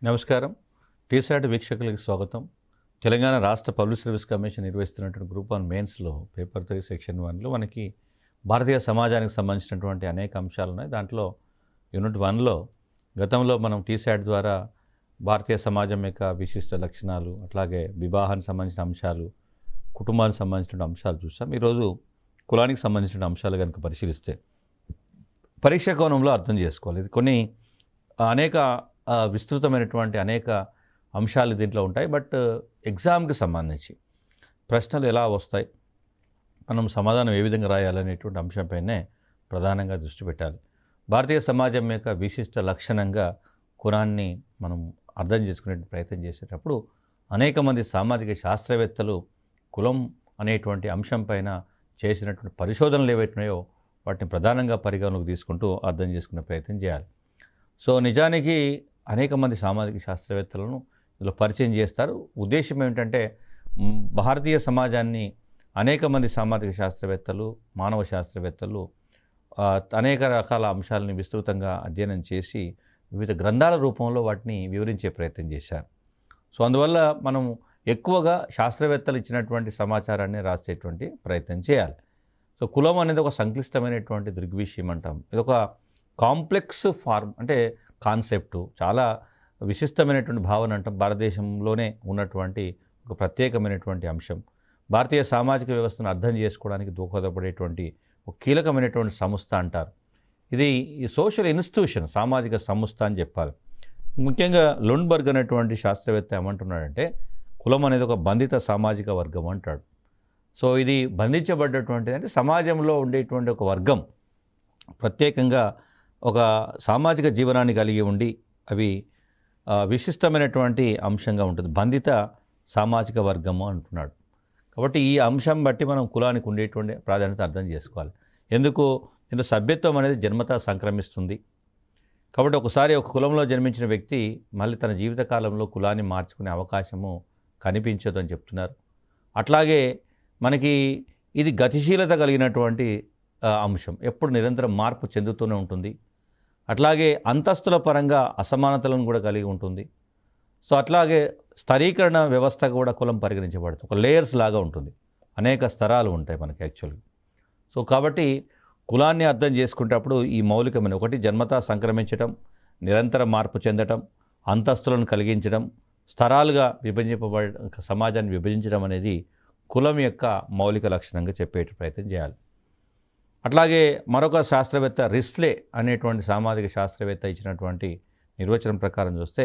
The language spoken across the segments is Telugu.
నమస్కారం. టీసాట్ వీక్షకులకి స్వాగతం. తెలంగాణ రాష్ట్ర పబ్లిక్ సర్వీస్ కమిషన్ నిర్వహిస్తున్నటువంటి గ్రూప్ 1 మెయిన్స్లో పేపర్ 3 సెక్షన్ 1లో మనకి భారతీయ సమాజానికి సంబంధించినటువంటి అనేక అంశాలు ఉన్నాయి. దాంట్లో యూనిట్ 1లో గతంలో మనం టీసాట్ ద్వారా భారతీయ సమాజం యొక్క విశిష్ట లక్షణాలు, అట్లాగే వివాహానికి సంబంధించిన అంశాలు, కుటుంబానికి సంబంధించిన అంశాలు చూసాం. ఈరోజు కులానికి సంబంధించిన అంశాలు కనుక పరిశీలిస్తే పరీక్షా కోణంలో అర్థం చేసుకోవాలి. ఇది కొన్ని అనేక విస్తృతమైనటువంటి అనేక అంశాలు దీంట్లో ఉంటాయి. బట్ ఎగ్జామ్కి సంబంధించి ప్రశ్నలు ఎలా వస్తాయి, మనం సమాధానం ఏ విధంగా రాయాలనేటువంటి అంశంపైనే ప్రధానంగా దృష్టి పెట్టాలి. భారతీయ సమాజం యొక్క విశిష్ట లక్షణంగా కులాన్ని మనం అర్థం చేసుకునే ప్రయత్నం చేసేటప్పుడు అనేక మంది సామాజిక శాస్త్రవేత్తలు కులం అనేటువంటి అంశంపైన చేసినటువంటి పరిశోధనలు ఏవైతున్నాయో వాటిని ప్రధానంగా పరిగణలోకి తీసుకుంటూ అర్థం చేసుకునే ప్రయత్నం చేయాలి. సో నిజానికి అనేక మంది సామాజిక శాస్త్రవేత్తలను ఇందులో పరిచయం చేస్తారు. ఉద్దేశం ఏమిటంటే భారతీయ సమాజాన్ని అనేక మంది సామాజిక శాస్త్రవేత్తలు, మానవ శాస్త్రవేత్తలు అనేక రకాల అంశాలని విస్తృతంగా అధ్యయనం చేసి వివిధ గ్రంథాల రూపంలో వాటిని వివరించే ప్రయత్నం చేశారు. సో అందువల్ల మనం ఎక్కువగా శాస్త్రవేత్తలు ఇచ్చినటువంటి సమాచారాన్ని రాసేటువంటి ప్రయత్నం చేయాలి. సో కులం అనేది ఒక సంక్లిష్టమైనటువంటి దృగ్విషయం అంటాం. ఇది ఒక కాంప్లెక్స్ ఫార్మ్, అంటే కాన్సెప్టు, చాలా విశిష్టమైనటువంటి భావన అంటాం. భారతదేశంలోనే ఉన్నటువంటి ఒక ప్రత్యేకమైనటువంటి అంశం. భారతీయ సామాజిక వ్యవస్థను అర్థం చేసుకోవడానికి దోహదపడేటువంటి ఒక కీలకమైనటువంటి సంస్థ అంటారు. ఇది ఈ సోషల్ ఇన్స్టిట్యూషన్, సామాజిక సంస్థ అని చెప్పాలి. ముఖ్యంగా లుండ్బర్గ్ అనేటువంటి శాస్త్రవేత్త ఏమంటున్నాడంటే కులం అనేది ఒక బంధిత సామాజిక వర్గం అంటాడు. సో ఇది బంధించబడ్డటువంటిది, అంటే సమాజంలో ఉండేటువంటి ఒక వర్గం ప్రత్యేకంగా ఒక సామాజిక జీవనాన్ని కలిగి ఉండి అవి విశిష్టమైనటువంటి అంశంగా ఉంటుంది. బంధిత సామాజిక వర్గము అంటున్నాడు. కాబట్టి ఈ అంశం బట్టి మనం కులానికి ఉండేటువంటి ప్రాధాన్యత అర్థం చేసుకోవాలి. ఎందుకు? ఇందులో సభ్యత్వం అనేది జన్మతా సంక్రమిస్తుంది. కాబట్టి ఒకసారి ఒక కులంలో జన్మించిన వ్యక్తి మళ్ళీ తన జీవితకాలంలో కులాన్ని మార్చుకునే అవకాశము కనిపించదు అని చెప్తున్నారు. అట్లాగే మనకి ఇది గతిశీలత కలిగినటువంటి అంశం, ఎప్పుడు నిరంతరం మార్పు చెందుతూనే ఉంటుంది. అట్లాగే అంతస్తుల పరంగా అసమానతలను కూడా కలిగి ఉంటుంది. సో అట్లాగే స్తరీకరణ వ్యవస్థ కూడా కులం పరిగణించబడుతుంది. ఒక లేయర్స్ లాగా ఉంటుంది, అనేక స్తరాలు ఉంటాయి మనకి యాక్చువల్గా. సో కాబట్టి కులాన్ని అర్థం చేసుకునేటప్పుడు ఈ మౌలికమైన ఒకటి జన్మతా సంక్రమించడం, నిరంతరం మార్పు చెందటం, అంతస్తులను కలిగించడం, స్తరాలుగా విభజింపబడ సమాజాన్ని విభజించడం అనేది కులం యొక్క మౌలిక లక్షణంగా చెప్పే ప్రయత్నం చేయాలి. అట్లాగే మరొక శాస్త్రవేత్త రిస్లే అనేటువంటి సామాజిక శాస్త్రవేత్త ఇచ్చినటువంటి నిర్వచనం ప్రకారం చూస్తే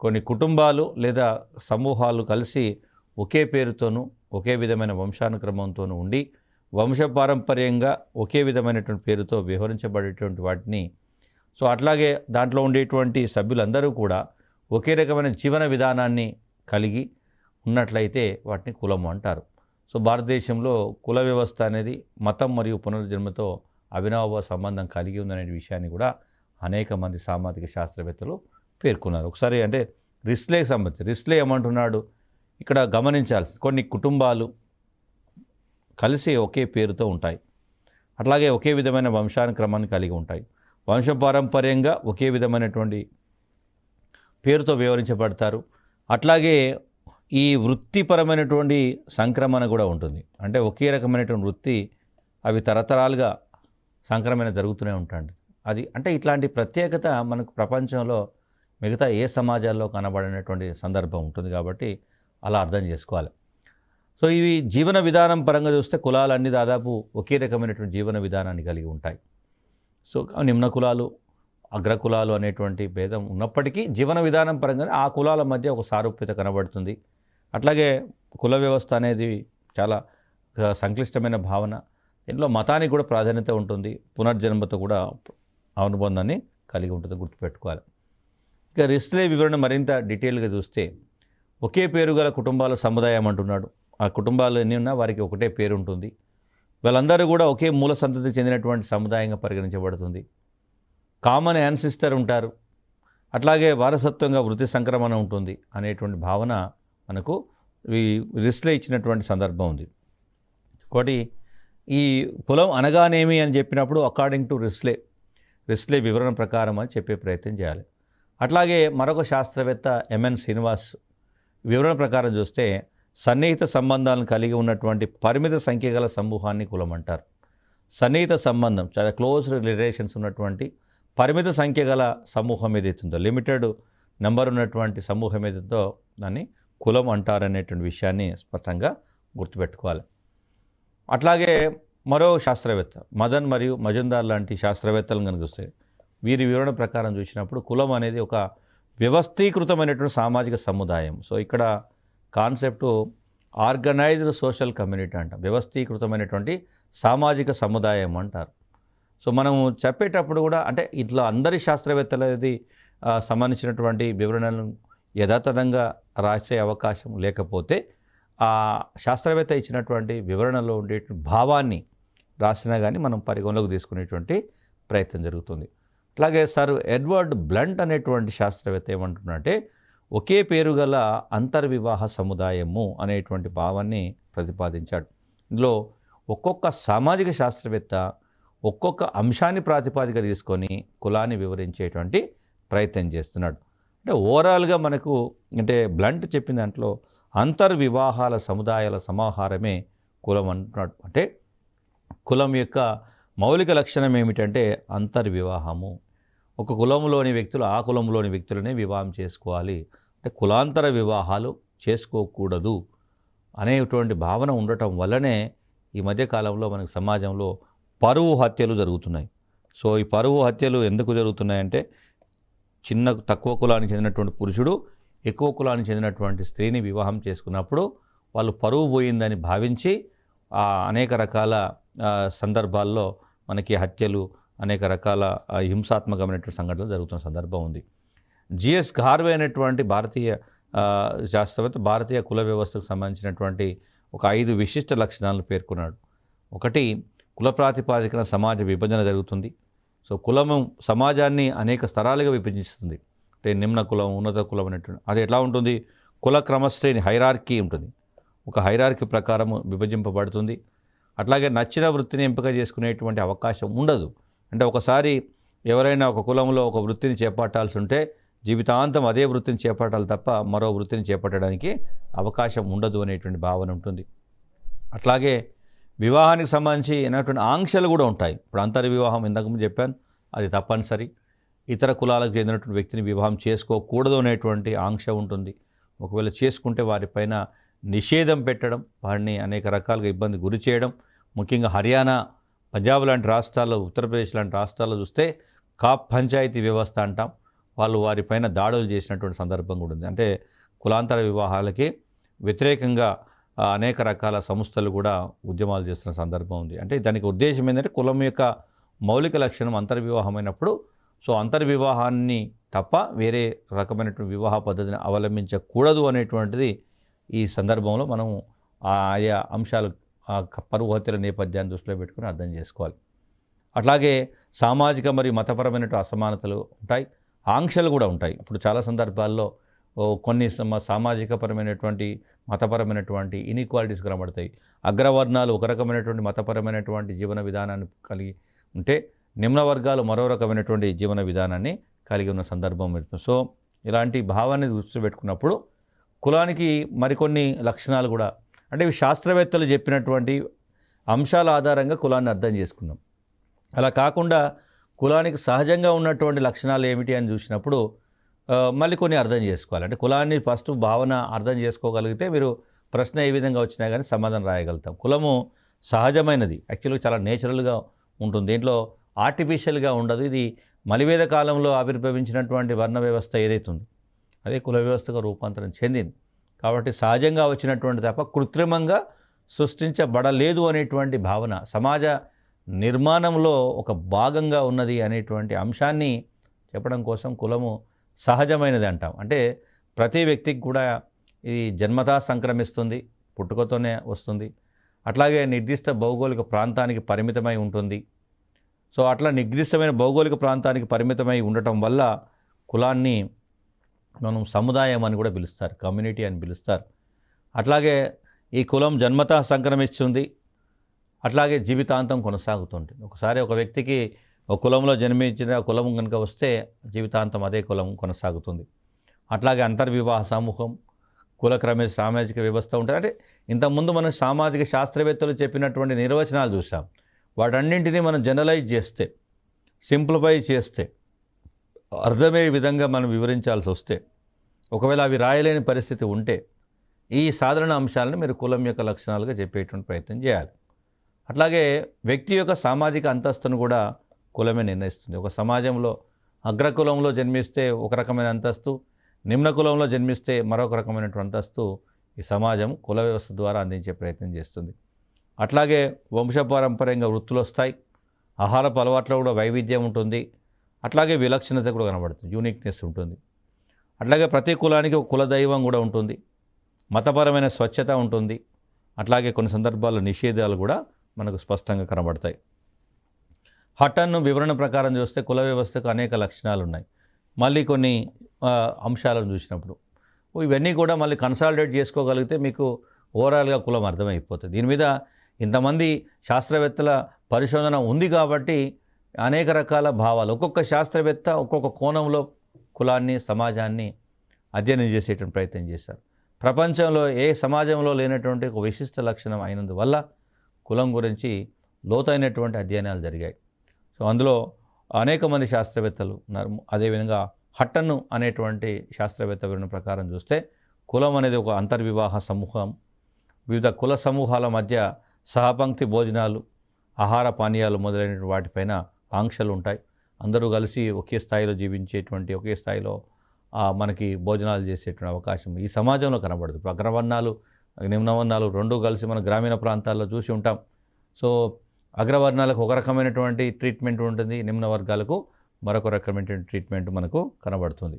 కొన్ని కుటుంబాలు లేదా సమూహాలు కలిసి ఒకే పేరుతోనూ ఒకే విధమైన వంశానుక్రమంతోనూ ఉండి వంశపారంపర్యంగా ఒకే విధమైనటువంటి పేరుతో వ్యవహరించబడేటువంటి వాటిని, సో అట్లాగే దాంట్లో ఉండేటువంటి సభ్యులందరూ కూడా ఒకే రకమైన జీవన విధానాన్ని కలిగి ఉన్నట్లయితే వాటిని కులము అంటారు. సో భారతదేశంలో కుల వ్యవస్థ అనేది మతం మరియు పునర్జన్మతో అవినాభావ సంబంధం కలిగి ఉందనే విషయాన్ని కూడా అనేక మంది సామాజిక శాస్త్రవేత్తలు పేర్కొన్నారు. ఒకసారి అంటే రిస్లేకి సంబంధించి రిస్లే ఏమంటున్నాడు, ఇక్కడ గమనించాల్సి కొన్ని కుటుంబాలు కలిసి ఒకే పేరుతో ఉంటాయి, అట్లాగే ఒకే విధమైన వంశానుక్రమాన్ని కలిగి ఉంటాయి, వంశపారంపర్యంగా ఒకే విధమైనటువంటి పేరుతో వివరించబడతారు. అట్లాగే ఈ వృత్తిపరమైనటువంటి సంక్రమణ కూడా ఉంటుంది, అంటే ఒకే రకమైనటువంటి వృత్తి అవి తరతరాలుగా సంక్రమణ జరుగుతూనే ఉంటుంది. అది అంటే ఇట్లాంటి ప్రత్యేకత మనకు ప్రపంచంలో మిగతా ఏ సమాజాల్లో కనబడినటువంటి సందర్భం ఉంటుంది. కాబట్టి అలా అర్థం చేసుకోవాలి. సో ఇవి జీవన విధానం పరంగా చూస్తే కులాలన్నీ దాదాపు ఒకే రకమైనటువంటి జీవన విధానాన్ని కలిగి ఉంటాయి. సో నిమ్న కులాలు, అగ్రకులాలు అనేటువంటి భేదం ఉన్నప్పటికీ జీవన విధానం పరంగా ఆ కులాల మధ్య ఒక సారూప్యత కనబడుతుంది. అట్లాగే కుల వ్యవస్థ అనేది చాలా సంక్లిష్టమైన భావన. ఇందులో మతానికి కూడా ప్రాధాన్యత ఉంటుంది, పునర్జన్మతో కూడా అనుబంధాన్ని కలిగి ఉంటుంది, గుర్తుపెట్టుకోవాలి. ఇక రిస్లే వివరణ మరింత డీటెయిల్గా చూస్తే ఒకే పేరు గల కుటుంబాల సముదాయం అంటున్నాడు. ఆ కుటుంబాలు ఎన్ని ఉన్నా వారికి ఒకటే పేరు ఉంటుంది. వాళ్ళందరూ కూడా ఒకే మూల సంతతికి చెందినటువంటి సముదాయంగా పరిగణించబడుతుంది. కామన్ యాన్సిస్టర్ ఉంటారు, అట్లాగే వారసత్వంగా వృత్తి సంక్రమణ ఉంటుంది అనేటువంటి భావన మనకు ఈ రిస్లే ఇచ్చినటువంటి సందర్భం ఉంది. ఒకటి ఈ కులం అనగానేమి అని చెప్పినప్పుడు అకార్డింగ్ టు రిస్లే వివరణ ప్రకారం అని చెప్పే ప్రయత్నం చేయాలి. అట్లాగే మరొక శాస్త్రవేత్త ఎంఎన్ శ్రీనివాస్ వివరణ ప్రకారం చూస్తే సన్నిహిత సంబంధాలను కలిగి ఉన్నటువంటి పరిమిత సంఖ్య గల సమూహాన్ని కులం అంటారు. సన్నిహిత సంబంధం, చాలా క్లోజ్ రిలేషన్స్ ఉన్నటువంటి పరిమిత సంఖ్య గల సమూహం ఏదైతుందో, లిమిటెడ్ నెంబర్ ఉన్నటువంటి సమూహం ఏదైతుందో దాన్ని కులం అంటారనేటువంటి విషయాన్ని స్పష్టంగా గుర్తుపెట్టుకోవాలి. అట్లాగే మరో శాస్త్రవేత్త మదన్ మరియు మజుందార్ లాంటి శాస్త్రవేత్తలను కనుక చూస్తే వీరి వివరణ ప్రకారం చూసినప్పుడు కులం అనేది ఒక వ్యవస్థీకృతమైనటువంటి సామాజిక సముదాయం. సో ఇక్కడ కాన్సెప్టు ఆర్గనైజ్డ్ సోషల్ కమ్యూనిటీ అంటాం, వ్యవస్థీకృతమైనటువంటి సామాజిక సముదాయం అంటారు. సో మనము చెప్పేటప్పుడు కూడా అంటే ఇట్లా అందరి శాస్త్రవేత్తలది సంబంధించినటువంటి వివరణలను యథాతథంగా రాసే అవకాశం లేకపోతే ఆ శాస్త్రవేత్త ఇచ్చినటువంటి వివరణలో ఉండే భావాన్ని రాసినా కానీ మనం పరిగణలోకి తీసుకునేటువంటి ప్రయత్నం జరుగుతుంది. అట్లాగే సర్ ఎడ్వర్డ్ బ్లంట్ అనేటువంటి శాస్త్రవేత్త ఏమంటున్నారంటే ఒకే పేరు గల అంతర్వివాహ సముదాయము అనేటువంటి భావాన్ని ప్రతిపాదించాడు. ఇందులో ఒక్కొక్క సామాజిక శాస్త్రవేత్త ఒక్కొక్క అంశాన్ని ప్రాతిపాదిక తీసుకొని కులాన్ని వివరించేటువంటి ప్రయత్నం చేస్తున్నాడు. అంటే ఓవరాల్గా మనకు అంటే బ్లంట్ చెప్పిన దాంట్లో అంతర్వివాహాల సముదాయాల సమాహారమే కులం అంటున్నాడు. అంటే కులం యొక్క మౌలిక లక్షణం ఏమిటంటే అంతర్వివాహము. ఒక కులంలోని వ్యక్తులు ఆ కులంలోని వ్యక్తులనే వివాహం చేసుకోవాలి, అంటే కులాంతర వివాహాలు చేసుకోకూడదు అనేటువంటి భావన ఉండటం వల్లనే ఈ మధ్యకాలంలో మనకు సమాజంలో పరువు హత్యలు జరుగుతున్నాయి. సో ఈ పరువు హత్యలు ఎందుకు జరుగుతున్నాయంటే తక్కువ కులానికి చెందినటువంటి పురుషుడు ఎక్కువ కులానికి చెందినటువంటి స్త్రీని వివాహం చేసుకున్నప్పుడు వాళ్ళు పరువు పోయిందని భావించి అనేక రకాల సందర్భాల్లో మనకి హత్యలు, అనేక రకాల హింసాత్మకమైనటువంటి సంఘటనలు జరుగుతున్న సందర్భం ఉంది. జిఎస్ ఘార్వే అనేటువంటి భారతీయ శాస్త్రవేత్త భారతీయ కుల వ్యవస్థకు సంబంధించినటువంటి ఒక 5 విశిష్ట లక్షణాలను పేర్కొన్నాడు. ఒకటి, కుల ప్రాతిపాదికన సమాజ విభజన జరుగుతుంది. సో కులము సమాజాన్ని అనేక స్తరాలుగా విభజిస్తుంది. అంటే నిమ్న కులం, ఉన్నత కులం అనేటువంటి అది ఎట్లా ఉంటుంది, కుల క్రమశ్రేణి హైరార్కీ ఉంటుంది, ఒక హైరార్కీ ప్రకారం విభజింపబడుతుంది. అట్లాగే నచ్చిన వృత్తిని ఎంపిక చేసుకునేటువంటి అవకాశం ఉండదు. అంటే ఒకసారి ఎవరైనా ఒక కులంలో ఒక వృత్తిని చేపట్టాల్సి ఉంటే జీవితాంతం అదే వృత్తిని చేపట్టాలి తప్ప మరో వృత్తిని చేపట్టడానికి అవకాశం ఉండదు అనేటువంటి భావన ఉంటుంది. అట్లాగే వివాహానికి సంబంధించి అయినటువంటి ఆంక్షలు కూడా ఉంటాయి. ఇప్పుడు అంతర్వివాహం ఇంతకుముందు చెప్పాను, అది తప్పనిసరి. ఇతర కులాలకు చెందినటువంటి వ్యక్తిని వివాహం చేసుకోకూడదు అనేటువంటి ఆంక్ష ఉంటుంది. ఒకవేళ చేసుకుంటే వారిపైన నిషేధం పెట్టడం, వారిని అనేక రకాలుగా ఇబ్బంది గురి చేయడం. ముఖ్యంగా హర్యానా, పంజాబ్ లాంటి రాష్ట్రాల్లో, ఉత్తరప్రదేశ్ లాంటి రాష్ట్రాల్లో చూస్తే కాప్ పంచాయతీ వ్యవస్థ అంటాం, వాళ్ళు వారిపైన దాడులు చేసినటువంటి సందర్భం కూడా ఉంది. అంటే కులాంతర వివాహాలకి వ్యతిరేకంగా అనేక రకాల సంస్థలు కూడా ఉద్యమాలు చేస్తున్న సందర్భం ఉంది. అంటే దానికి ఉద్దేశం ఏంటంటే కులం యొక్క మౌలిక లక్షణం అంతర్వివాహమైనప్పుడు సో అంతర్వివాహాన్ని తప్ప వేరే రకమైనటువంటి వివాహ పద్ధతిని అవలంబించకూడదు అనేటువంటిది ఈ సందర్భంలో మనం ఆయా అంశాలు పరువు హత్యల నేపథ్యాన్ని దృష్టిలో పెట్టుకుని అర్థం చేసుకోవాలి. అట్లాగే సామాజిక మరియు మతపరమైనటువంటి అసమానతలు ఉంటాయి, ఆంక్షలు కూడా ఉంటాయి. ఇప్పుడు చాలా సందర్భాల్లో కొన్ని సామాజికపరమైనటువంటి మతపరమైనటువంటి ఇన్ఈక్వాలిటీస్ కనబడతాయి. అగ్రవర్ణాలు ఒక రకమైనటువంటి మతపరమైనటువంటి జీవన విధానాన్ని కలిగి ఉంటే నిమ్న వర్గాలు మరో రకమైనటువంటి జీవన విధానాన్ని కలిగి ఉన్న సందర్భం ఉంటుంది. సో ఇలాంటి భావాన్ని దృష్టిలో పెట్టుకున్నప్పుడు కులానికి మరికొన్ని లక్షణాలు కూడా, అంటే ఇవి శాస్త్రవేత్తలు చెప్పినటువంటి అంశాల ఆధారంగా కులాన్ని అర్థం చేసుకున్నాం. అలా కాకుండా కులానికి సహజంగా ఉన్నటువంటి లక్షణాలు ఏమిటి అని చూసినప్పుడు మళ్ళీ కొన్ని అర్థం చేసుకోవాలి. అంటే కులాన్ని ఫస్ట్ భావన అర్థం చేసుకోగలిగితే మీరు ప్రశ్న ఏ విధంగా వచ్చినా కానీ సమాధానం రాయగలుగుతాం. కులము సహజమైనది, యాక్చువల్గా చాలా నేచురల్గా ఉంటుంది, దీంట్లో ఆర్టిఫిషియల్గా ఉండదు. ఇది మలివేద కాలంలో ఆవిర్భవించినటువంటి వర్ణ వ్యవస్థ ఏదైతే ఉందో అదే కుల వ్యవస్థగా రూపాంతరం చెందింది. కాబట్టి సహజంగా వచ్చినటువంటి తప్ప కృత్రిమంగా సృష్టించబడలేదు అనేటువంటి భావన సమాజ నిర్మాణంలో ఒక భాగంగా ఉన్నది అనేటువంటి అంశాన్ని చెప్పడం కోసం కులము సహజమైనది అంటాం. అంటే ప్రతి వ్యక్తికి కూడా ఇది జన్మతా సంక్రమిస్తుంది, పుట్టుకతోనే వస్తుంది. అట్లాగే నిర్దిష్ట భౌగోళిక ప్రాంతానికి పరిమితమై ఉంటుంది. సో అట్లా నిర్దిష్టమైన భౌగోళిక ప్రాంతానికి పరిమితమై ఉండటం వల్ల కులాన్ని మనం సముదాయం అని కూడా పిలుస్తారు, కమ్యూనిటీ అని పిలుస్తారు. అట్లాగే ఈ కులం జన్మతా సంక్రమిస్తుంది, అట్లాగే జీవితాంతం కొనసాగుతుంటుంది. ఒకసారి ఒక వ్యక్తికి ఒక కులంలో జన్మించిన కులం కనుక వస్తే జీవితాంతం అదే కులం కొనసాగుతుంది. అట్లాగే అంతర్వివాహ సమూహం, కులక్రమే సామాజిక వ్యవస్థ ఉంటుంది. అంటే ఇంతకుముందు మనం సామాజిక శాస్త్రవేత్తలు చెప్పినటువంటి నిర్వచనాలు చూసాం. వాటన్నింటినీ మనం జనరలైజ్ చేస్తే, సింప్లిఫై చేస్తే, అర్థమయ్యే విధంగా మనం వివరించాల్సి వస్తే, ఒకవేళ అవి రాయలేని పరిస్థితి ఉంటే ఈ సాధారణ అంశాలను మీరు కులం యొక్క లక్షణాలుగా చెప్పేటువంటి ప్రయత్నం చేయాలి. అట్లాగే వ్యక్తి యొక్క సామాజిక అంతస్తును కూడా కులమే నిర్ణయిస్తుంది. ఒక సమాజంలో అగ్రకులంలో జన్మిస్తే ఒక రకమైన అంతస్తు, నిమ్న కులంలో జన్మిస్తే మరొక రకమైనటువంటి అంతస్తు ఈ సమాజం కుల వ్యవస్థ ద్వారా అందించే ప్రయత్నం చేస్తుంది. అట్లాగే వంశపారంపర్యంగా వృత్తులు వస్తాయి, ఆహారపు అలవాట్లో కూడా వైవిధ్యం ఉంటుంది, అట్లాగే విలక్షణత కూడా కనబడుతుంది, యూనిక్నెస్ ఉంటుంది. అట్లాగే ప్రతి కులానికి ఒక కులదైవం కూడా ఉంటుంది, మతపరమైన స్వచ్ఛత ఉంటుంది, అట్లాగే కొన్ని సందర్భాల్లో నిషేధాలు కూడా మనకు స్పష్టంగా కనబడతాయి. హట్టన్ను వివరణ ప్రకారం చూస్తే కుల వ్యవస్థకు అనేక లక్షణాలు ఉన్నాయి. మళ్ళీ కొన్ని అంశాలను చూసినప్పుడు ఇవన్నీ కూడా మళ్ళీ కన్సాలిడేట్ చేసుకోగలిగితే మీకు ఓవరాల్గా కులం అర్థమైపోతుంది. దీని మీద ఇంతమంది శాస్త్రవేత్తల పరిశోధన ఉంది కాబట్టి అనేక రకాల భావాలు, ఒక్కొక్క శాస్త్రవేత్త ఒక్కొక్క కోణంలో కులాన్ని, సమాజాన్ని అధ్యయనం చేసేటువంటి ప్రయత్నం చేశారు. ప్రపంచంలో ఏ సమాజంలో లేనటువంటి ఒక విశిష్ట లక్షణం అయినందువల్ల కులం గురించి లోతైనటువంటి అధ్యయనాలు జరిగాయి. సో అందులో అనేక మంది శాస్త్రవేత్తలు ఉన్నారు. అదేవిధంగా హట్టన్ను అనేటువంటి శాస్త్రవేత్త వివరణ ప్రకారం చూస్తే కులం అనేది ఒక అంతర్వివాహ సమూహం. వివిధ కుల సమూహాల మధ్య సహపంక్తి భోజనాలు, ఆహార పానీయాలు మొదలైన వాటిపైన ఆంక్షలు ఉంటాయి. అందరూ కలిసి ఒకే స్థాయిలో జీవించేటువంటి, ఒకే స్థాయిలో మనకి భోజనాలు చేసేటువంటి అవకాశం ఈ సమాజంలో కనబడదు. అగ్రవర్ణాలు, నిమ్నవర్ణాలు రెండూ కలిసి మన గ్రామీణ ప్రాంతాల్లో చూసి ఉంటాం. సో అగ్రవర్ణాలకు ఒక రకమైనటువంటి ట్రీట్మెంట్ ఉంటుంది, నిమ్న వర్గాలకు మరొక రకమైనటువంటి ట్రీట్మెంట్ మనకు కనబడుతుంది.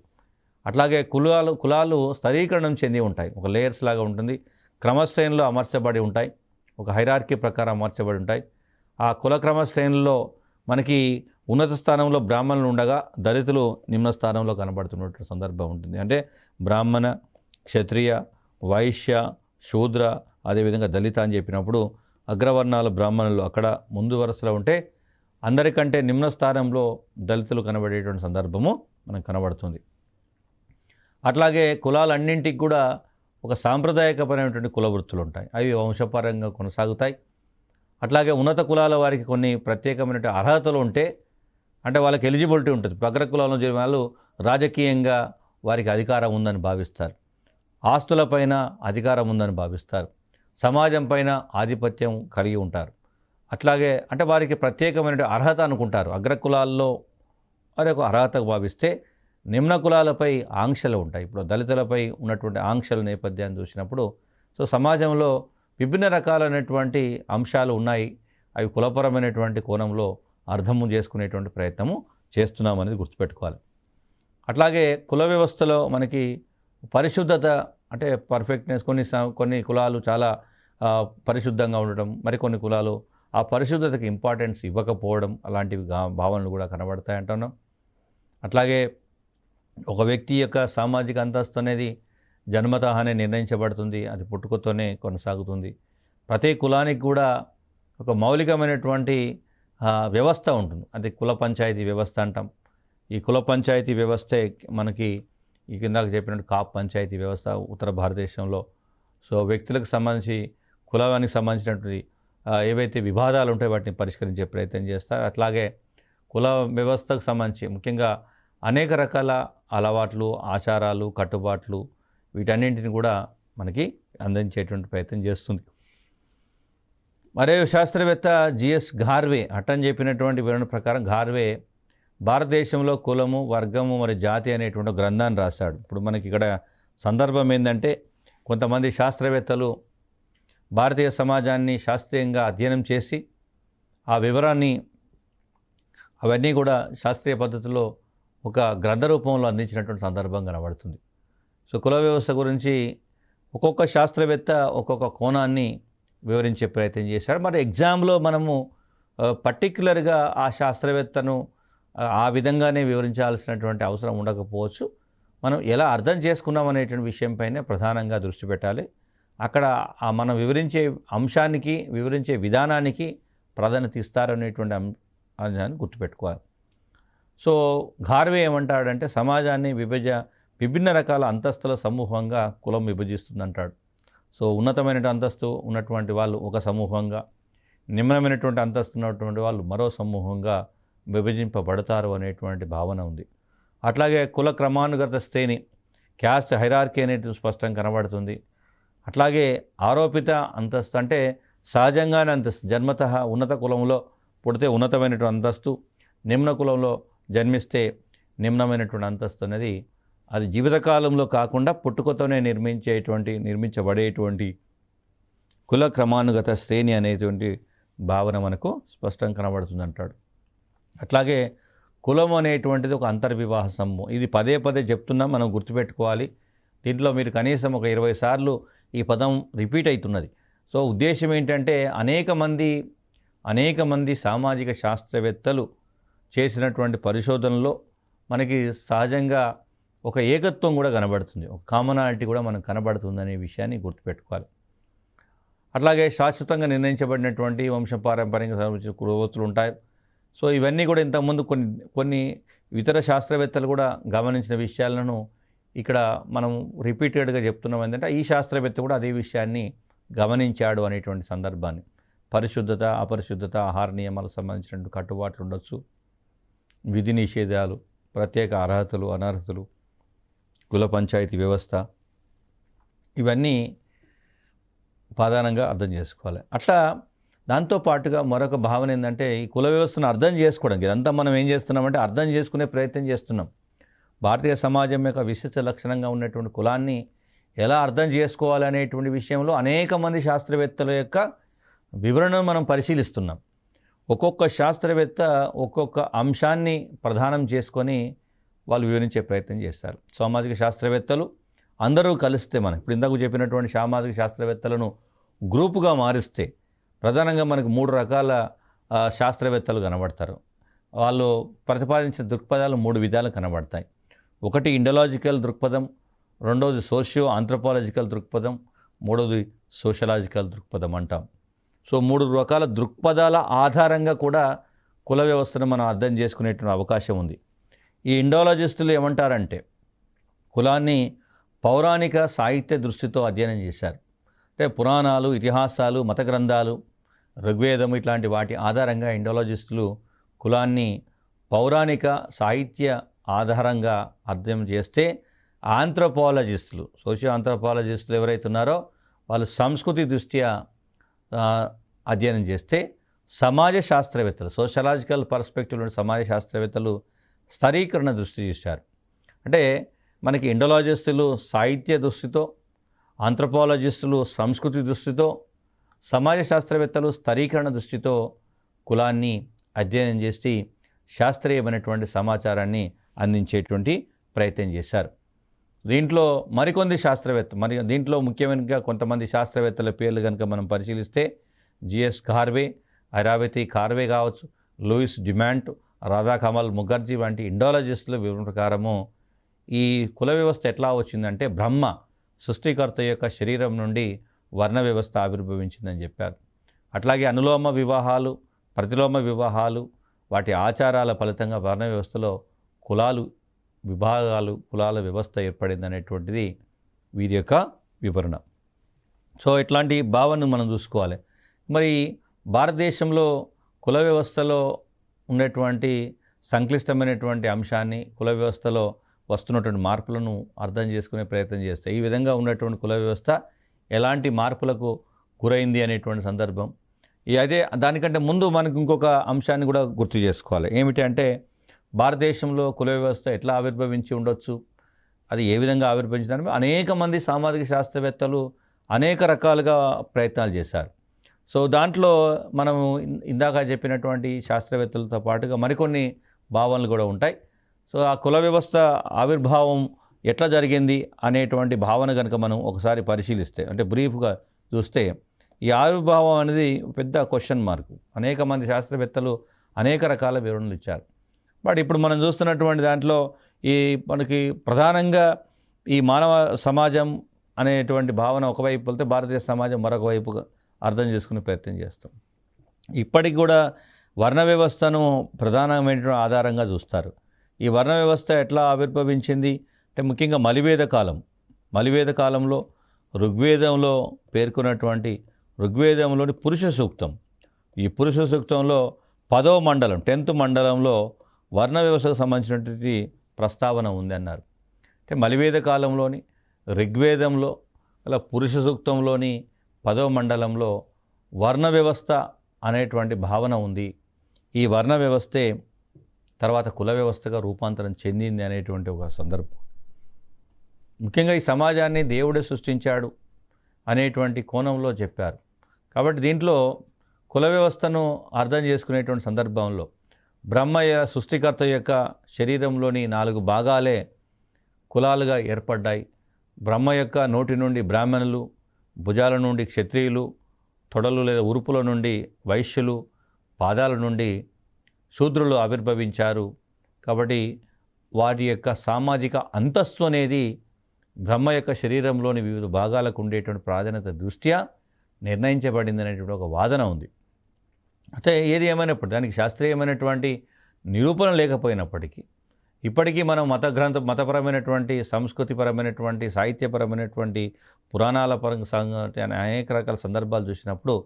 అట్లాగే కులాలు స్థరీకరణం చెంది ఉంటాయి, ఒక లేయర్స్ లాగా ఉంటుంది, క్రమశ్రేణిలో అమర్చబడి ఉంటాయి, ఒక హైరార్కీ ప్రకారం అమర్చబడి ఉంటాయి. ఆ కుల క్రమశ్రేణుల్లో మనకి ఉన్నత స్థానంలో బ్రాహ్మణులు ఉండగా దళితులు నిమ్న స్థానంలో కనబడుతున్నటువంటి సందర్భం ఉంటుంది. అంటే బ్రాహ్మణ, క్షత్రియ, వైశ్య, శూద్ర, అదేవిధంగా దళిత అని చెప్పినప్పుడు అగ్రవర్ణాల బ్రాహ్మణులు అక్కడ ముందు వరుసలో ఉంటే అందరికంటే నిమ్న స్థానంలో దళితులు కనబడేటువంటి సందర్భము మనకు కనబడుతుంది. అట్లాగే కులాలన్నింటికి కూడా ఒక సాంప్రదాయకపరమైనటువంటి కుల వృత్తులు ఉంటాయి, అవి వంశపరంగా కొనసాగుతాయి. అట్లాగే ఉన్నత కులాల వారికి కొన్ని ప్రత్యేకమైనటువంటి అర్హతలు ఉంటే, అంటే వాళ్ళకి ఎలిజిబిలిటీ ఉంటుంది. అగ్ర కులాలను చేరిన వాళ్ళు రాజకీయంగా వారికి అధికారం ఉందని భావిస్తారు, ఆస్తులపైన అధికారం ఉందని భావిస్తారు, సమాజం పైన ఆధిపత్యం కలిగి ఉంటారు. అట్లాగే అంటే వారికి ప్రత్యేకమైన అర్హత అనుకుంటారు. అగ్రకులాల్లో వారి ఒక అర్హతకు భావిస్తే నిమ్న కులాలపై ఆంక్షలు ఉంటాయి. ఇప్పుడు దళితులపై ఉన్నటువంటి ఆంక్షల నేపథ్యాన్ని చూసినప్పుడు సో సమాజంలో విభిన్న రకాలైనటువంటి అంశాలు ఉన్నాయి. అవి కులపరమైనటువంటి కోణంలో అర్థము చేసుకునేటువంటి ప్రయత్నము చేస్తున్నామనేది గుర్తుపెట్టుకోవాలి. అట్లాగే కుల వ్యవస్థలో మనకి పరిశుద్ధత అంటే పర్ఫెక్ట్నెస్, కొన్ని కులాలు చాలా పరిశుద్ధంగా ఉండడం, మరికొన్ని కులాలు ఆ పరిశుద్ధతకి ఇంపార్టెన్స్ ఇవ్వకపోవడం, అలాంటివి భావనలు కూడా కనబడతాయి అంటున్నాం. అట్లాగే ఒక వ్యక్తి యొక్క సామాజిక అంతస్తు అనేది జన్మతహానే నిర్ణయించబడుతుంది, అది పుట్టుకతోనే కొనసాగుతుంది. ప్రతి కులానికి కూడా ఒక మౌలికమైనటువంటి వ్యవస్థ ఉంటుంది, అది కుల పంచాయతీ వ్యవస్థ అంటాం. ఈ కుల పంచాయతీ వ్యవస్థే మనకి ఈ కిందాక చెప్పినట్టు కాప్ పంచాయతీ వ్యవస్థ ఉత్తర భారతదేశంలో. సో వ్యక్తులకు సంబంధించి కులానికి సంబంధించినటువంటి ఏవైతే వివాదాలు ఉంటాయో వాటిని పరిష్కరించే ప్రయత్నం చేస్తారు. అట్లాగే కుల వ్యవస్థకు సంబంధించి ముఖ్యంగా అనేక రకాల అలవాట్లు, ఆచారాలు, కట్టుబాట్లు వీటన్నింటిని కూడా మనకి అందించేటువంటి ప్రయత్నం చేస్తుంది. మరే శాస్త్రవేత్త జిఎస్ ఘార్వే హట్టన్ చెప్పినటువంటి వివరణ ప్రకారం ఘార్వే భారతదేశంలో కులము, వర్గము మరియు జాతి అనేటువంటి గ్రంథాన్ని రాశాడు. ఇప్పుడు మనకి ఇక్కడ సందర్భం ఏంటంటే కొంతమంది శాస్త్రవేత్తలు భారతీయ సమాజాన్ని శాస్త్రీయంగా అధ్యయనం చేసి ఆ వివరాన్ని అవన్నీ కూడా శాస్త్రీయ పద్ధతిలో ఒక గ్రంథ రూపంలో అందించినటువంటి సందర్భం కనబడుతుంది. సో కుల వ్యవస్థ గురించి ఒక్కొక్క శాస్త్రవేత్త ఒక్కొక్క కోణాన్ని వివరించే ప్రయత్నం చేశాడు. మరి ఎగ్జామ్లో మనము పర్టిక్యులర్గా ఆ శాస్త్రవేత్తను ఆ విధంగానే వివరించాల్సినటువంటి అవసరం ఉండకపోవచ్చు. మనం ఎలా అర్థం చేసుకున్నాం అనేటువంటి విషయంపైనే ప్రధానంగా దృష్టి పెట్టాలి. అక్కడ మనం వివరించే అంశానికి, వివరించే విధానానికి ప్రాధాన్యత ఇస్తారనేటువంటి అని గుర్తుపెట్టుకోవాలి. సో ఘార్వే ఏమంటాడంటే సమాజాన్ని విభిన్న రకాల అంతస్తుల సమూహంగా కులం విభజిస్తుందంటాడు. సో ఉన్నతమైన అంతస్తు ఉన్నటువంటి వాళ్ళు ఒక సమూహంగా, నిమ్నమైనటువంటి అంతస్తు ఉన్నటువంటి వాళ్ళు మరో సమూహంగా విభజింపబడతారు అనేటువంటి భావన ఉంది. అట్లాగే కుల క్రమానుగత శ్రేణి, క్యాస్ట్ హైరార్కీ అనేది స్పష్టంగా కనబడుతుంది. అట్లాగే ఆరోపిత అంతస్తు అంటే సహజంగానే అంతస్తు, జన్మతః ఉన్నత కులంలో పుడితే ఉన్నతమైనటువంటి అంతస్తు, నిమ్న కులంలో నిమ్నమైనటువంటి అంతస్తు అనేది అది జీవితకాలంలో కాకుండా పుట్టుకతోనే నిర్మించబడేటువంటి కుల క్రమానుగత శ్రేణి అనేటువంటి భావన మనకు స్పష్టంగా కనబడుతుంది అంటాడు. అట్లాగే కులం అనేటువంటిది ఒక అంతర్వివాహ సమూహం. ఇది పదే పదే చెప్తున్నాం, మనం గుర్తుపెట్టుకోవాలి. దీంట్లో మీరు కనీసం ఒక 20 సార్లు ఈ పదం రిపీట్ అవుతున్నది. సో ఉద్దేశం ఏంటంటే అనేక మంది సామాజిక శాస్త్రవేత్తలు చేసినటువంటి పరిశోధనలో మనకి సహజంగా ఒక ఏకత్వం కూడా కనబడుతుంది, ఒక కామనాలిటీ కూడా మనకు కనబడుతుంది అనే విషయాన్ని గుర్తుపెట్టుకోవాలి. అట్లాగే శాశ్వతంగా నిర్ణయించబడినటువంటి వంశపారంపర్యంగా సంబంధించిన కులవృత్తులు ఉంటాయి. సో ఇవన్నీ కూడా ఇంతకుముందు కొన్ని ఇతర శాస్త్రవేత్తలు కూడా గమనించిన విషయాలను ఇక్కడ మనం రిపీటెడ్గా చెప్తున్నాం. ఏంటంటే ఈ శాస్త్రవేత్త కూడా అదే విషయాన్ని గమనించాడు అనేటువంటి సందర్భాన్ని. పరిశుద్ధత, అపరిశుద్ధత, ఆహార నియమాలకు సంబంధించినటువంటి కట్టుబాట్లు ఉండొచ్చు, విధి నిషేధాలు, ప్రత్యేక అర్హతలు, అనర్హతలు, కుల పంచాయతీ వ్యవస్థ, ఇవన్నీ ప్రధానంగా అర్థం చేసుకోవాలి. అట్లా దాంతోపాటుగా మరొక భావన ఏంటంటే ఈ కుల వ్యవస్థను అర్థం చేసుకోవడానికి ఇదంతా మనం ఏం చేస్తున్నామంటే అర్థం చేసుకునే ప్రయత్నం చేస్తున్నాం. భారతీయ సమాజం యొక్క విశిష్ట లక్షణంగా ఉన్నటువంటి కులాన్ని ఎలా అర్థం చేసుకోవాలనేటువంటి విషయంలో అనేక మంది శాస్త్రవేత్తల యొక్క వివరణను మనం పరిశీలిస్తున్నాం. ఒక్కొక్క శాస్త్రవేత్త ఒక్కొక్క అంశాన్ని ప్రధానం చేసుకొని వాళ్ళు వివరించే ప్రయత్నం చేస్తారు. సామాజిక శాస్త్రవేత్తలు అందరూ కలిస్తే మనం ఇప్పుడు ఇందాక చెప్పినటువంటి సామాజిక శాస్త్రవేత్తలను గ్రూపుగా మారిస్తే ప్రధానంగా మనకు 3 రకాల శాస్త్రవేత్తలు కనబడతారు. వాళ్ళు ప్రతిపాదించిన దృక్పథాలు 3 విధాలు కనబడతాయి. ఒకటి ఇండలాజికల్ దృక్పథం, రెండవది సోషియో ఆంథ్రోపాలజికల్ దృక్పథం, మూడవది సోషలాజికల్ దృక్పథం అంటాం. సో 3 రకాల దృక్పథాల ఆధారంగా కూడా కుల వ్యవస్థను మనం అర్థం చేసుకునేటువంటి అవకాశం ఉంది. ఈ ఇండాలజిస్టులు ఏమంటారంటే కులాన్ని పౌరాణిక సాహిత్య దృష్టితో అధ్యయనం చేశారు. అంటే పురాణాలు, ఇతిహాసాలు, మత గ్రంథాలు, ఋగ్వేదం ఇట్లాంటి వాటి ఆధారంగా ఇండాలజిస్టులు కులాన్ని పౌరాణిక సాహిత్య ఆధారంగా అర్థం చేస్తే, ఆంథ్రోపాలజిస్టులు, సోషియో ఆంథ్రోపాలజిస్టులు ఎవరైతే ఉన్నారో వాళ్ళు సంస్కృతి దృష్ట్యా అధ్యయనం చేస్తే, సమాజ శాస్త్రవేత్తలు, సోషలాజికల్ పర్స్పెక్టివ్ సమాజ శాస్త్రవేత్తలు స్థరీకరణ దృష్టి చేశారు. అంటే మనకి ఇండలాజిస్టులు సాహిత్య దృష్టితో, ఆంథ్రోపాలజిస్టులు సంస్కృతి దృష్టితో, సమాజ శాస్త్రవేత్తలు స్థరీకరణ దృష్టితో కులాన్ని అధ్యయనం చేసి శాస్త్రీయమైనటువంటి సమాచారాన్ని అందించేటువంటి ప్రయత్నం చేశారు. దీంట్లో దీంట్లో ముఖ్యంగా కొంతమంది శాస్త్రవేత్తల పేర్లు కనుక మనం పరిశీలిస్తే జిఎస్ ఖార్వే, ఐరావతి ఖార్వే కావచ్చు, లూయిస్ డిమాంట్, రాధాకమల్ ముఖర్జీ వంటి ఇండాలజిస్టుల వివరణ ప్రకారము ఈ కుల వ్యవస్థ ఎట్లా వచ్చిందంటే బ్రహ్మ సృష్టికర్త యొక్క శరీరం నుండి వర్ణ వ్యవస్థ ఆవిర్భవించిందని చెప్పారు. అట్లాగే అనులోమ వివాహాలు, ప్రతిలోమ వివాహాలు, వాటి ఆచారాల ఫలితంగా వర్ణ వ్యవస్థలో కులాల వ్యవస్థ ఏర్పడింది అనేటువంటిది వీరి యొక్క వివరణ. సో ఇట్లాంటి భావనను మనం చూసుకోవాలి. మరి భారతదేశంలో కుల వ్యవస్థలో ఉన్నటువంటి సంక్లిష్టమైనటువంటి అంశాన్ని, కుల వ్యవస్థలో వస్తున్నటువంటి మార్పులను అర్థం చేసుకునే ప్రయత్నం చేస్తాయి. ఈ విధంగా ఉన్నటువంటి కుల వ్యవస్థ ఎలాంటి మార్పులకు గురైంది అనేటువంటి సందర్భం. అదే దానికంటే ముందు మనకు ఇంకొక అంశాన్ని కూడా గుర్తు చేసుకోవాలి. ఏమిటి అంటే భారతదేశంలో కుల వ్యవస్థ ఎట్లా ఆవిర్భవించి ఉండొచ్చు, అది ఏ విధంగా ఆవిర్భవించడానికి అనేక మంది సామాజిక శాస్త్రవేత్తలు అనేక రకాలుగా ప్రయత్నాలు చేశారు. సో దాంట్లో మనము ఇందాక చెప్పినటువంటి శాస్త్రవేత్తలతో పాటుగా మరికొన్ని భావనలు కూడా ఉంటాయి. సో ఆ కుల వ్యవస్థ ఆవిర్భావం ఎట్లా జరిగింది అనేటువంటి భావన కనుక మనం ఒకసారి పరిశీలిస్తే, అంటే బ్రీఫ్గా చూస్తే, ఈ ఆవిర్భావం అనేది పెద్ద క్వశ్చన్ మార్కు. అనేక మంది శాస్త్రవేత్తలు అనేక రకాల వివరణలు ఇచ్చారు. బట్ ఇప్పుడు మనం చూస్తున్నటువంటి దాంట్లో మనకి ప్రధానంగా ఈ మానవ సమాజం అనేటువంటి భావన ఒకవైపు వెళ్తే భారతీయ సమాజం మరొక వైపుగా అర్థం చేసుకునే ప్రయత్నం చేస్తాం. ఇప్పటికి కూడా వర్ణ వ్యవస్థను ప్రధానమైన ఆధారంగా చూస్తారు. ఈ వర్ణ వ్యవస్థ ఎట్లా ఆవిర్భవించింది అంటే ముఖ్యంగా మలివేద కాలంలో ఋగ్వేదంలో పేర్కొన్నటువంటి ఋగ్వేదంలోని పురుష సూక్తం, ఈ పురుష సూక్తంలో 10వ మండలం 10th మండలంలో వర్ణ వ్యవస్థకు సంబంధించినటువంటి ప్రస్తావన ఉంది అన్నారు. అంటే మలివేద కాలంలోని ఋగ్వేదంలో అలా పురుష సూక్తంలోని 10వ మండలంలో వర్ణ వ్యవస్థ అనేటువంటి భావన ఉంది. ఈ వర్ణ వ్యవస్థే తర్వాత కుల వ్యవస్థగా రూపాంతరం చెందింది అనేటువంటి ఒక సందర్భం. ముఖ్యంగా ఈ సమాజాన్ని దేవుడే సృష్టించాడు అనేటువంటి కోణంలో చెప్పారు. కాబట్టి దీంట్లో కుల వ్యవస్థను అర్థం చేసుకునేటువంటి సందర్భంలో బ్రహ్మయ్య సృష్టికర్త యొక్క శరీరంలోని 4 భాగాలే కులాలుగా ఏర్పడ్డాయి. బ్రహ్మ యొక్క నోటి నుండి బ్రాహ్మణులు, భుజాల నుండి క్షత్రియులు, తొడలు లేదా ఉరుపుల నుండి వైశ్యులు, పాదాల నుండి శూద్రులు ఆవిర్భవించారు. కాబట్టి వాటి యొక్క సామాజిక అంతస్తు అనేది బ్రహ్మ యొక్క శరీరంలోని వివిధ భాగాలకు ఉండేటువంటి ప్రాధాన్యత దృష్ట్యా నిర్ణయించబడింది అనేటువంటి ఒక వాదన ఉంది. అయితే ఏది ఏమైనప్పుడు దానికి శాస్త్రీయమైనటువంటి నిరూపణ లేకపోయినప్పటికీ ఇప్పటికీ మనం మతపరమైనటువంటి సంస్కృతిపరమైనటువంటి సాహిత్యపరమైనటువంటి పురాణాల పరంగా అనేక రకాల సందర్భాలు చూసినప్పుడు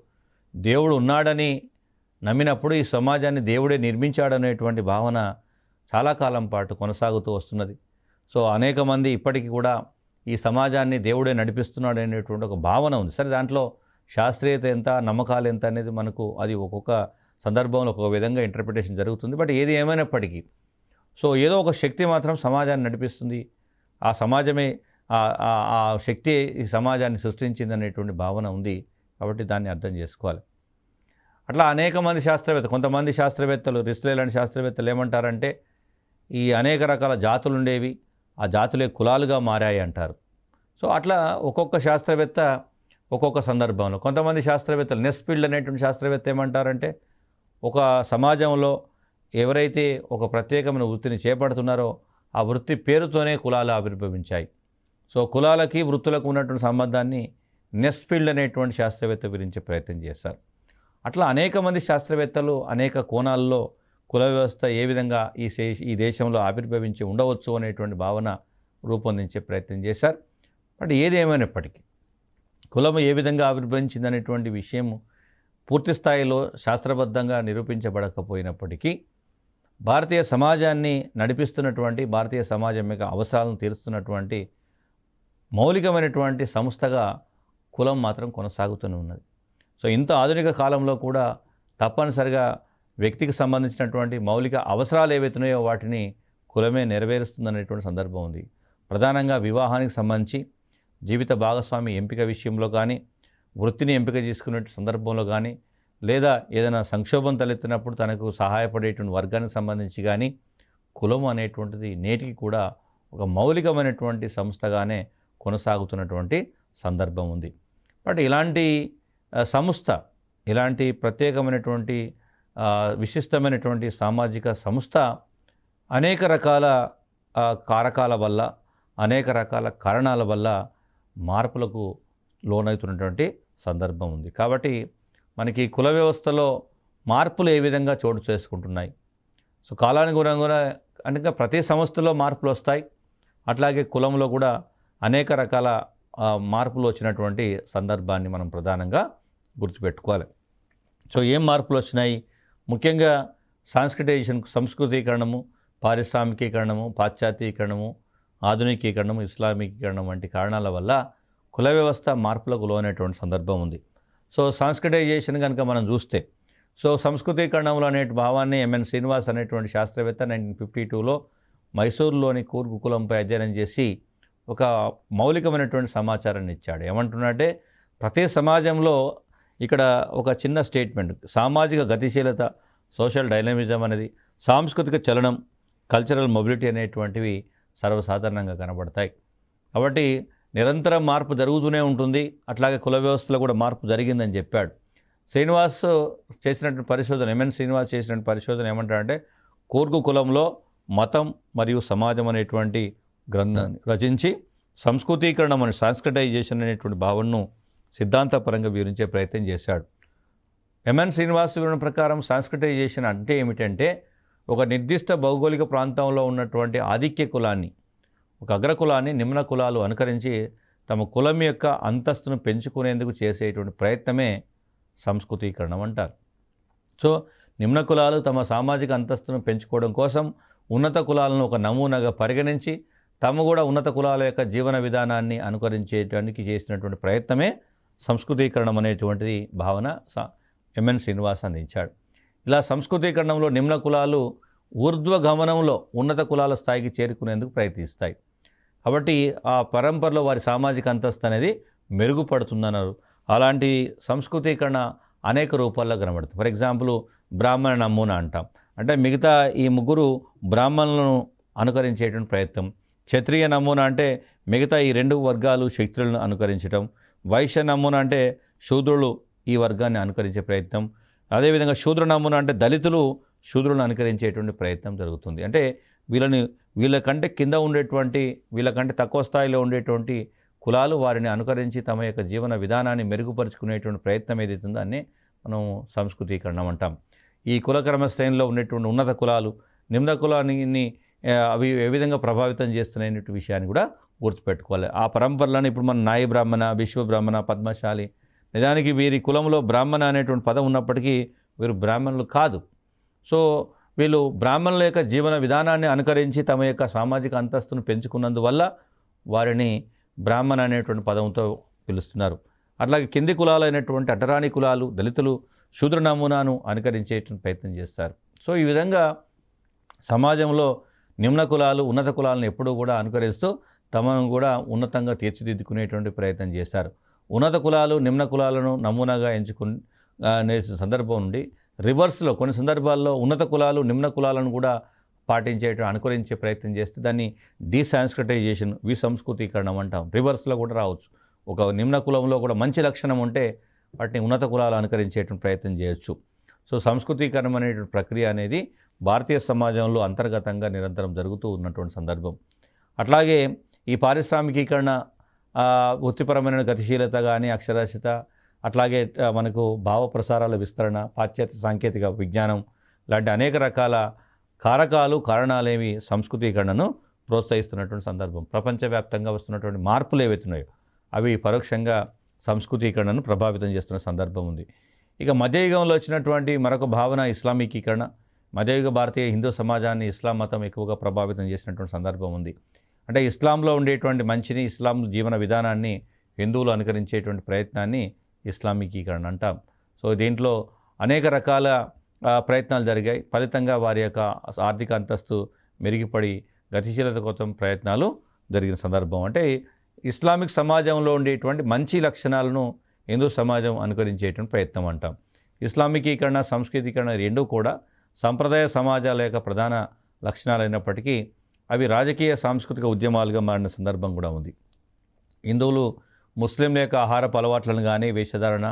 దేవుడు ఉన్నాడని నమ్మినప్పుడు ఈ సమాజాన్ని దేవుడే నిర్మించాడనేటువంటి భావన చాలా కాలం పాటు కొనసాగుతూ వస్తున్నది. సో అనేక మంది ఇప్పటికీ కూడా ఈ సమాజాన్ని దేవుడే నడిపిస్తున్నాడు అనేటువంటి ఒక భావన ఉంది. సరే, దాంట్లో శాస్త్రీయత ఎంత, నమ్మకాలు ఎంత అనేది మనకు అది ఒక్కొక్క సందర్భంలో ఒక్కొక్క విధంగా ఇంటర్ప్రిటేషన్ జరుగుతుంది. బట్ ఏది ఏమైనప్పటికీ సో ఏదో ఒక శక్తి మాత్రం సమాజాన్ని నడిపిస్తుంది. ఆ సమాజమే ఆ శక్తి ఈ సమాజాన్ని సృష్టించింది అనేటువంటి భావన ఉంది. కాబట్టి దాన్ని అర్థం చేసుకోవాలి. అట్లా అనేక మంది కొంతమంది శాస్త్రవేత్తలు, రిస్లే లాంటి శాస్త్రవేత్తలు ఏమంటారంటే ఈ అనేక రకాల జాతులు ఉండేవి, ఆ జాతులే కులాలుగా మారాయి అంటారు. సో అట్లా ఒక్కొక్క శాస్త్రవేత్త ఒక్కొక్క సందర్భంలో, కొంతమంది శాస్త్రవేత్తలు నెస్ఫీల్డ్ అనేటువంటి శాస్త్రవేత్త ఏమంటారంటే ఒక సమాజంలో ఎవరైతే ఒక ప్రత్యేకమైన వృత్తిని చేపడుతున్నారో ఆ వృత్తి పేరుతోనే కులాలు ఆవిర్భవించాయి. సో కులాలకి వృత్తులకు ఉన్నటువంటి సంబంధాన్ని నెస్ఫీల్డ్ అనేటువంటి శాస్త్రవేత్త గురించి ప్రయత్నం చేశారు. అట్లా అనేక మంది శాస్త్రవేత్తలు అనేక కోణాల్లో కుల వ్యవస్థ ఏ విధంగా ఈ దేశంలో ఆవిర్భవించి ఉండవచ్చు అనేటువంటి భావన రూపొందించే ప్రయత్నం చేశారు. బట్ ఏది ఏమైనప్పటికీ కులం ఏ విధంగా ఆవిర్భవించింది అనేటువంటి విషయం పూర్తి స్థాయిలో శాస్త్రబద్ధంగా నిరూపించబడకపోయినప్పటికీ భారతీయ సమాజాన్ని నడిపిస్తున్నటువంటి, భారతీయ సమాజం యొక్క అవసరాలను తీరుస్తున్నటువంటి మౌలికమైనటువంటి సంస్థగా కులం మాత్రం కొనసాగుతూనే ఉన్నది. సో ఇంత ఆధునిక కాలంలో కూడా తప్పనిసరిగా వ్యక్తికి సంబంధించినటువంటి మౌలిక అవసరాలు ఏవైతున్నాయో వాటిని కులమే నెరవేరుస్తుందనేటువంటి సందర్భం ఉంది. ప్రధానంగా వివాహానికి సంబంధించి జీవిత భాగస్వామి ఎంపిక విషయంలో కానీ, వృత్తిని ఎంపిక చేసుకునే సందర్భంలో కానీ, లేదా ఏదైనా సంక్షోభం తలెత్తినప్పుడు తనకు సహాయపడేటువంటి వర్గానికి సంబంధించి కానీ కులం అనేటువంటిది నేటికి కూడా ఒక మౌలికమైనటువంటి సంస్థగానే కొనసాగుతున్నటువంటి సందర్భం ఉంది. బట్ ఇలాంటి సంస్థ, ఇలాంటి ప్రత్యేకమైనటువంటి విశిష్టమైనటువంటి సామాజిక సంస్థ అనేక రకాల కారకాల వల్ల, అనేక రకాల కారణాల వల్ల మార్పులకు లోనవుతున్నటువంటి సందర్భం ఉంది. కాబట్టి మనకి కుల వ్యవస్థలో మార్పులు ఏ విధంగా చోటు చేసుకుంటున్నాయి. సో కాలానుగుణంగా అంటే ప్రతి సంస్థలో మార్పులు వస్తాయి. అట్లాగే కులంలో కూడా అనేక రకాల మార్పులు వచ్చినటువంటి సందర్భాన్ని మనం ప్రధానంగా గుర్తుపెట్టుకోవాలి. సో ఏం మార్పులు వచ్చినాయి? ముఖ్యంగా సంస్కృతీకరణము, పారిశ్రామికీకరణము, పాశ్చాత్యీకరణము, ఆధునికీకరణము, ఇస్లామీకరణం వంటి కారణాల వల్ల కుల వ్యవస్థ మార్పులకు లోనైనటువంటి సందర్భం ఉంది. సో సాంస్కృటైజేషన్ కనుక మనం చూస్తే, సో సంస్కృతీకరణంలో అనే భావాన్ని ఎంఎన్ శ్రీనివాస్ అనేటువంటి శాస్త్రవేత్త 1952లో మైసూరులోని కూర్గు కులంపై అధ్యయనం చేసి ఒక మౌలికమైనటువంటి సమాచారాన్ని ఇచ్చాడు. ఏమంటున్నాడంటే ప్రతి సమాజంలో ఇక్కడ ఒక చిన్న స్టేట్మెంట్, సామాజిక గతిశీలత, సోషల్ డైనమిజం అనేది, సాంస్కృతిక చలనం, కల్చరల్ మొబిలిటీ అనేటువంటివి సర్వసాధారణంగా కనబడతాయి. కాబట్టి నిరంతరం మార్పు జరుగుతూనే ఉంటుంది. అట్లాగే కుల వ్యవస్థలో కూడా మార్పు జరిగిందని చెప్పాడు. శ్రీనివాస్ చేసినటువంటి పరిశోధన, ఎంఎన్ శ్రీనివాస్ చేసినటువంటి పరిశోధన ఏమంటాడంటే కూర్గు కులంలో మతం మరియు సమాజం అనేటువంటి గ్రంథాన్ని రచించి సంస్కృతీకరణం అనే సాంస్కృటైజేషన్ అనేటువంటి భావనను సిద్ధాంతపరంగా వివరించే ప్రయత్నం చేశాడు. ఎంఎన్ శ్రీనివాస్ వివరణ ప్రకారం సాంస్క్రిటైజేషన్ అంటే ఏమిటంటే ఒక నిర్దిష్ట భౌగోళిక ప్రాంతంలో ఉన్నటువంటి ఆధిక్య కులాన్ని, ఒక అగ్రకులాన్ని నిమ్న కులాలు అనుకరించి తమ కులం యొక్క అంతస్తును పెంచుకునేందుకు చేసేటువంటి ప్రయత్నమే సంస్కృతీకరణం అంటారు. సో నిమ్న కులాలు తమ సామాజిక అంతస్తును పెంచుకోవడం కోసం ఉన్నత కులాలను ఒక నమూనాగా పరిగణించి తాము కూడా ఉన్నత కులాల యొక్క జీవన విధానాన్ని అనుకరించేటానికి చేసినటువంటి ప్రయత్నమే సంస్కృతీకరణం అనేటువంటిది భావన ఎంఎన్ శ్రీనివాస్ అందించాడు. ఇలా సంస్కృతీకరణంలో నిమ్న కులాలు ఊర్ధ్వగమనంలో ఉన్నత కులాల స్థాయికి చేరుకునేందుకు ప్రయత్నిస్తాయి. కాబట్టి ఆ పరంపరలో వారి సామాజిక అంతస్తు అనేది మెరుగుపడుతుందన్నారు. అలాంటి సంస్కృతీకరణ అనేక రూపాల్లో కనబడుతుంది. ఫర్ ఎగ్జాంపుల్ బ్రాహ్మణ నమూనా అంటాం, అంటే మిగతా ఈ ముగ్గురు బ్రాహ్మణులను అనుకరించేటువంటి ప్రయత్నం. క్షత్రియ నమూనా అంటే మిగతా ఈ రెండు వర్గాలు శక్తులను అనుకరించడం. వైశ్య నమూనా అంటే శూద్రులు ఈ వర్గాన్ని అనుకరించే ప్రయత్నం. అదేవిధంగా శూద్ర నమూనా అంటే దళితులు శూద్రులను అనుకరించేటువంటి ప్రయత్నం జరుగుతుంది. అంటే వీళ్ళకంటే కింద ఉండేటువంటి, వీళ్ళకంటే తక్కువ స్థాయిలో ఉండేటువంటి కులాలు వారిని అనుకరించి తమ యొక్క జీవన విధానాన్ని మెరుగుపరుచుకునేటువంటి ప్రయత్నం ఏదైతుందో దాన్ని మనం సంస్కృతీకరణం అంటాం. ఈ కులక్రమ శ్రేణిలో ఉండేటువంటి ఉన్నత కులాలు నిమ్న కులాన్ని అవి ఏ విధంగా ప్రభావితం చేస్తున్నాయనే విషయాన్ని కూడా గుర్తుపెట్టుకోవాలి. ఆ పరంపరలను ఇప్పుడు మన నాయి బ్రాహ్మణ, విశ్వ బ్రాహ్మణ, పద్మశాలి, నిజానికి వీరి కులంలో బ్రాహ్మణ అనేటువంటి పదం ఉన్నప్పటికీ వీరు బ్రాహ్మణులు కాదు. సో వీళ్ళు బ్రాహ్మణుల యొక్క జీవన విధానాన్ని అనుకరించి తమ యొక్క సామాజిక అంతస్తును పెంచుకున్నందువల్ల వారిని బ్రాహ్మణ అనేటువంటి పదంతో పిలుస్తున్నారు. అట్లాగే కింది కులాలైనటువంటి అటరాని కులాలు, దళితులు శూద్ర నమూనాను అనుకరించేటువంటి ప్రయత్నం చేస్తారు. సో ఈ విధంగా సమాజంలో నిమ్న కులాలు ఉన్నత కులాలను ఎప్పుడూ కూడా అనుకరిస్తూ తమను కూడా ఉన్నతంగా తీర్చిదిద్దుకునేటువంటి ప్రయత్నం చేశారు. ఉన్నత కులాలు నిమ్న కులాలను నమూనాగా ఎంచుకునే సందర్భం నుండి రివర్స్లో కొన్ని సందర్భాల్లో ఉన్నత కులాలు నిమ్న కులాలను కూడా అనుకరించే ప్రయత్నం చేస్తే దాన్ని డీసాంస్క్రిటైజేషన్, విసంస్కృతీకరణం అంటాం. రివర్స్లో కూడా రావచ్చు. ఒక నిమ్న కులంలో కూడా మంచి లక్షణం ఉంటే వాటిని ఉన్నత కులాలు అనుకరించేటువంటి ప్రయత్నం చేయొచ్చు. సో సంస్కృతీకరణం అనేటువంటి ప్రక్రియ అనేది భారతీయ సమాజంలో అంతర్గతంగా నిరంతరం జరుగుతూ ఉన్నటువంటి సందర్భం. అట్లాగే ఈ పారిశ్రామికీకరణ, వృత్తిపరమైన గతిశీలత కానీ, అక్షరాస్యత, అట్లాగే మనకు భావ ప్రసారాల విస్తరణ, పాశ్చాత్య సాంకేతిక విజ్ఞానం లాంటి అనేక రకాల కారణాలేవి సంస్కృతీకరణను ప్రోత్సహిస్తున్నటువంటి సందర్భం. ప్రపంచవ్యాప్తంగా వస్తున్నటువంటి మార్పులు ఏవైతున్నాయో అవి పరోక్షంగా సంస్కృతీకరణను ప్రభావితం చేస్తున్న సందర్భం ఉంది. ఇక మధ్యయుగంలో వచ్చినటువంటి మరొక భావన ఇస్లామీకీకరణ. మధ్యయుగ భారతీయ హిందూ సమాజాన్ని ఇస్లాం మతం ఎక్కువగా ప్రభావితం చేసినటువంటి సందర్భం ఉంది. అంటే ఇస్లాంలో ఉండేటువంటి మంచిని, ఇస్లాం జీవన విధానాన్ని హిందువులు అనుకరించేటువంటి ప్రయత్నాన్ని ఇస్లామీకీకరణ అంటాం. సో దీంట్లో అనేక రకాల ప్రయత్నాలు జరిగాయి. ఫలితంగా వారి యొక్క ఆర్థిక అంతస్తు మెరుగుపడి గతిశీలత కోసం ప్రయత్నాలు జరిగిన సందర్భం. అంటే ఇస్లామిక్ సమాజంలో ఉండేటువంటి మంచి లక్షణాలను హిందూ సమాజం అనుకరించేటువంటి ప్రయత్నం అంటాం. ఇస్లామికీకరణ, సంస్కృతీకరణ రెండూ కూడా సంప్రదాయ సమాజాల యొక్క ప్రధాన లక్షణాలైనప్పటికీ అవి రాజకీయ సాంస్కృతిక ఉద్యమాలుగా మారిన సందర్భం కూడా ఉంది. హిందువులు ముస్లింల యొక్క ఆహారపు అలవాట్లను కానీ, వేషధారణ,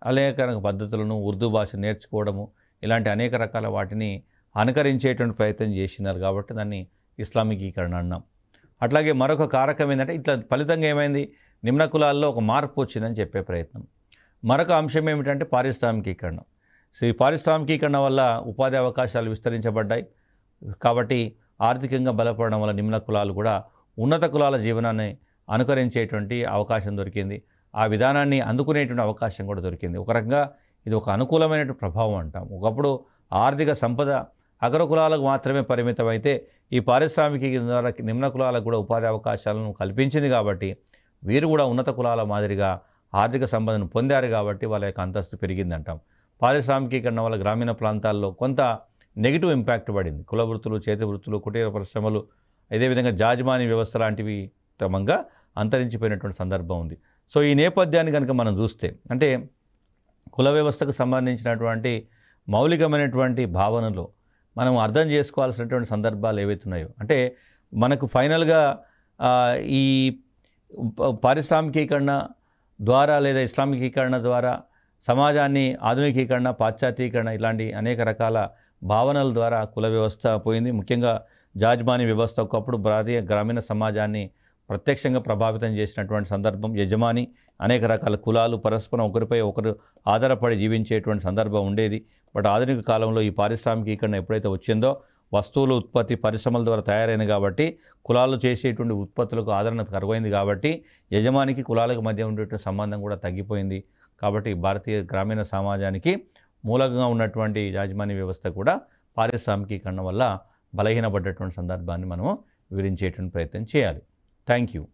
అనేక పద్ధతులను, ఉర్దూ భాష నేర్చుకోవడము, ఇలాంటి అనేక రకాల వాటిని అనుకరించేటువంటి ప్రయత్నం చేసినారు కాబట్టి దాన్ని ఇస్లామికీకరణ అన్నాం. అట్లాగే మరొక కారకం ఏంటంటే ఇట్లా ఫలితంగా ఏమైంది, నిమ్న కులాల్లో ఒక మార్పు వచ్చిందని చెప్పే ప్రయత్నం. మరొక అంశం ఏమిటంటే పారిశ్రామికీకరణ. సో ఈ పారిశ్రామికీకరణ వల్ల ఉపాధి అవకాశాలు విస్తరించబడ్డాయి. కాబట్టి ఆర్థికంగా బలపడడం వల్ల నిమ్న కులాలు కూడా ఉన్నత కులాల జీవనాన్ని అనుకరించేటువంటి అవకాశం దొరికింది. ఆ విధానాన్ని అందుకునేటువంటి అవకాశం కూడా దొరికింది. ఒక రకంగా ఇది ఒక అనుకూలమైనటువంటి ప్రభావం అంటాం. ఒకప్పుడు ఆర్థిక సంపద అగ్ర కులాలకు మాత్రమే పరిమితమైతే ఈ పారిశ్రామికీకరణ ద్వారా నిమ్న కులాలకు కూడా ఉపాధి అవకాశాలను కల్పించింది. కాబట్టి వీరు కూడా ఉన్నత కులాల మాదిరిగా ఆర్థిక సంపదను పొందారు. కాబట్టి వాళ్ళ యొక్క అంతస్తు పెరిగిందంటాం. పారిశ్రామికీకరణ వల్ల గ్రామీణ ప్రాంతాల్లో కొంత నెగిటివ్ ఇంపాక్ట్ పడింది. కుల వృత్తులు, చేతి వృత్తులు, కుటీర పరిశ్రమలు, అదేవిధంగా జాజిమాని వ్యవస్థ లాంటివి క్రమంగా అంతరించిపోయినటువంటి సందర్భం ఉంది. సో ఈ నేపథ్యాన్ని కనుక మనం చూస్తే, అంటే కుల వ్యవస్థకు సంబంధించినటువంటి మౌలికమైనటువంటి భావనలో మనం అర్థం చేసుకోవాల్సినటువంటి సందర్భాలు ఏవైతున్నాయో, అంటే మనకు ఫైనల్గా ఈ పారిశ్రామికీకరణ ద్వారా లేదా ఇస్లామికీకరణ ద్వారా సమాజాన్ని ఆధునికీకరణ, పాశ్చాత్యీకరణ ఇలాంటి అనేక రకాల భావనల ద్వారా కుల వ్యవస్థ పోయింది. ముఖ్యంగా జాజ్మాని వ్యవస్థ ఒకప్పుడు భారతీయ గ్రామీణ సమాజాన్ని ప్రత్యక్షంగా ప్రభావితం చేసినటువంటి సందర్భం. యజమాని అనేక రకాల కులాలు పరస్పరం ఒకరిపై ఒకరు ఆధారపడి జీవించేటువంటి సందర్భం ఉండేది. బట్ ఆధునిక కాలంలో ఈ పారిశ్రామికీకరణ ఎప్పుడైతే వచ్చిందో వస్తువుల ఉత్పత్తి పరిశ్రమల ద్వారా తయారైంది కాబట్టి కులాలు చేసేటువంటి ఉత్పత్తులకు ఆదరణ కరువైంది కాబట్టి యజమానికి కులాలకు మధ్య ఉండేటువంటి సంబంధం కూడా తగ్గిపోయింది. కాబట్టి భారతీయ గ్రామీణ సమాజానికి మూలంగా ఉన్నటువంటి యాజమాన్య వ్యవస్థ కూడా పారిశ్రామికీకరణ వల్ల బలహీనపడ్డటువంటి సందర్భాన్ని మనము వివరించేటువంటి ప్రయత్నం చేయాలి. Thank you.